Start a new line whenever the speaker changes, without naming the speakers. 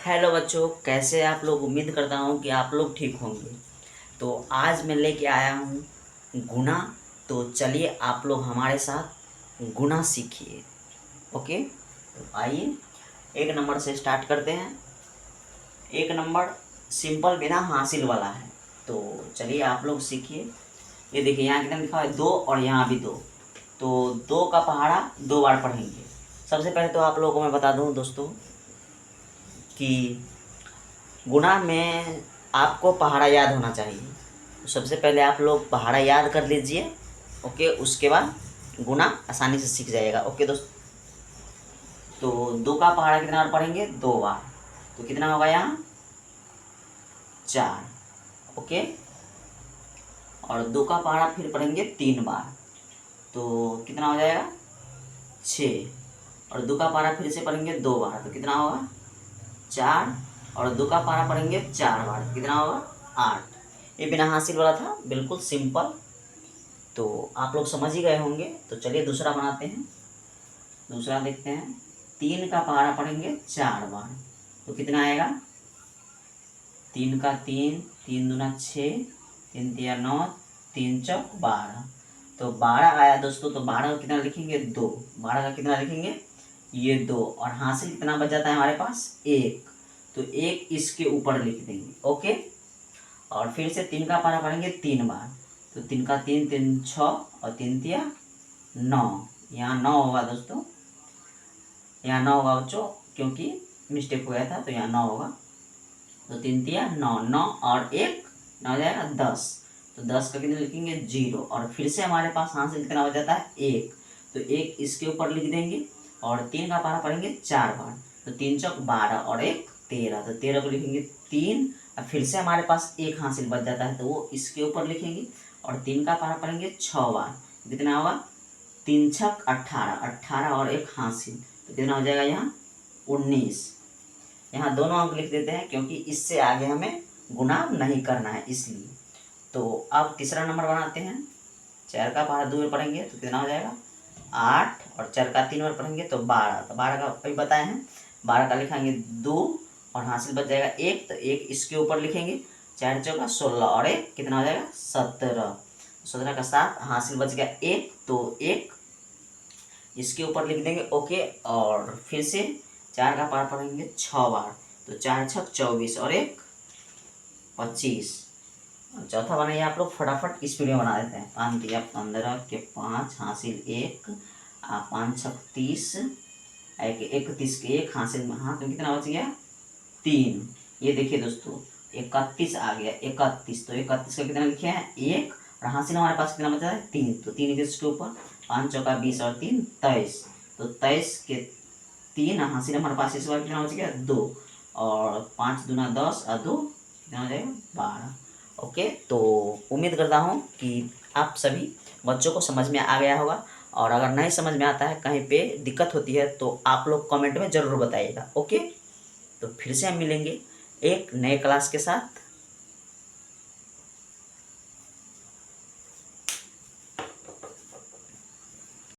Hello बच्चों, कैसे आप लोग। उम्मीद करता हूँ कि आप लोग ठीक होंगे। तो आज मैं लेके आया हूँ गुना। तो चलिए आप लोग हमारे साथ गुना सीखिए। ओके, तो आइए एक नंबर से स्टार्ट करते हैं। एक नंबर सिंपल बिना हासिल वाला है। तो चलिए आप लोग सीखिए। ये देखिए, यहाँ कितना लिखा है, 2 और यहाँ भी 2। तो 2 का पहाड़ा 2 बार पढ़ेंगे। सबसे पहले तो आप लोगों को मैं बता दूँ दोस्तों कि गुणा में आपको पहाड़ा याद होना चाहिए। तो सबसे पहले आप लोग पहाड़ा याद कर लीजिए। ओके, उसके बाद गुणा आसानी से सीख जाएगा। ओके दोस्त, तो 2 का पहाड़ा कितना बार पढ़ेंगे, 2 बार। तो कितना होगा यहाँ, 4। ओके, और 2 का पहाड़ा फिर पढ़ेंगे 3 बार। तो कितना हो जाएगा, 6। और 2 का पहाड़ा फिर से पढ़ेंगे 2 बार। तो कितना होगा, 4। और 2 का पहाड़ा पढ़ेंगे 4 बार। कितना होगा, 8। ये बिना हासिल वाला था, बिल्कुल सिंपल। तो आप लोग समझ ही गए होंगे। तो चलिए दूसरा बनाते हैं। दूसरा देखते हैं। 3 का पहाड़ा पढ़ेंगे 4 बार। तो कितना आएगा, 3 का 3, 3 दूना 6, 3 तिया 9, 3 चौक 12। तो 12 आया दोस्तों। तो 12 का कितना लिखेंगे, 2। 12 का कितना लिखेंगे, ये 2। और हासिल कितना बच जाता है हमारे पास, 1। तो 1 इसके ऊपर लिख देंगे। ओके, और फिर से 3 का पहाड़ा पढ़ेंगे 3 बार। तो 3 का 3, 3 6 और 3 तिया 9। यहाँ 9 होगा दोस्तों, यहाँ 9 होगा बच्चों, क्योंकि मिस्टेक हो गया था। तो यहाँ 9 होगा। तो 3 तिया 9, 9 और 1 9 हो जाएगा 10। तो 10 का कितना लिखेंगे, 0। और फिर से हमारे पास हासिल कितना हो जाता है, 1। तो 1 इसके ऊपर लिख देंगे। और 3 का पहाड़ा पढ़ेंगे 4 बार। तो 3 चौक 12 और 1 13। तो 13 को लिखेंगे 3। और फिर से हमारे पास 1 हासिल बच जाता है, तो वो इसके ऊपर लिखेंगे। और 3 का पहाड़ा पढ़ेंगे 6 बार। कितना होगा, 3 छक 18, 18 और 1 हासिल। तो कितना हो जाएगा यहाँ, 19। यहाँ दोनों अंक लिख देते हैं, क्योंकि इससे आगे हमें गुणा नहीं करना है, इसलिए। तो अब तीसरा नंबर बनाते हैं। 4 का पहाड़ा 2 बार पढ़ेंगे तो कितना हो जाएगा, 8। और 4 का 3 बार पढ़ेंगे तो 12। तो 12 का अभी बताए हैं, 12 का लिखेंगे 2 और हासिल बच जाएगा 1। तो 1 इसके ऊपर लिखेंगे। 4 चौका 16 और 1 कितना हो जाएगा, 17। 17 का 7 हासिल बच गया 1। तो 1 इसके ऊपर लिख देंगे। ओके, और फिर से 4 का पहाड़ा पढ़ेंगे 6 बार। तो 4 छक 24 और 1 25। और चौथा बनाइए आप लोग, फटाफट स्पीड में बना देते हैं। 5 तिया 15 के 5 हासिल 1, 5 छक 30, 31 के 1 हासिल में, हाँ तो कितना बच गया, 3। ये देखिए दोस्तों, 31 आ गया, 31। तो 31 का कितना लिखे हैं, 1। और हासिल हमारे पास कितना बचा है, 3। तो 3 इसके ऊपर, 5 चौका 20 और 3 23। तो 23 के 3 हासिल हमारे पास इस बार कितना बच गया, 2। और 5 दूना 10 और 2 कितना हो जाएगा, 12। ओके, तो उम्मीद करता हूँ कि आप सभी बच्चों को समझ में आ गया होगा। और अगर नहीं समझ में आता है, कहीं पे दिक्कत होती है, तो आप लोग कमेंट में ज़रूर बताइएगा। ओके, तो फिर से हम मिलेंगे एक नए क्लास के साथ।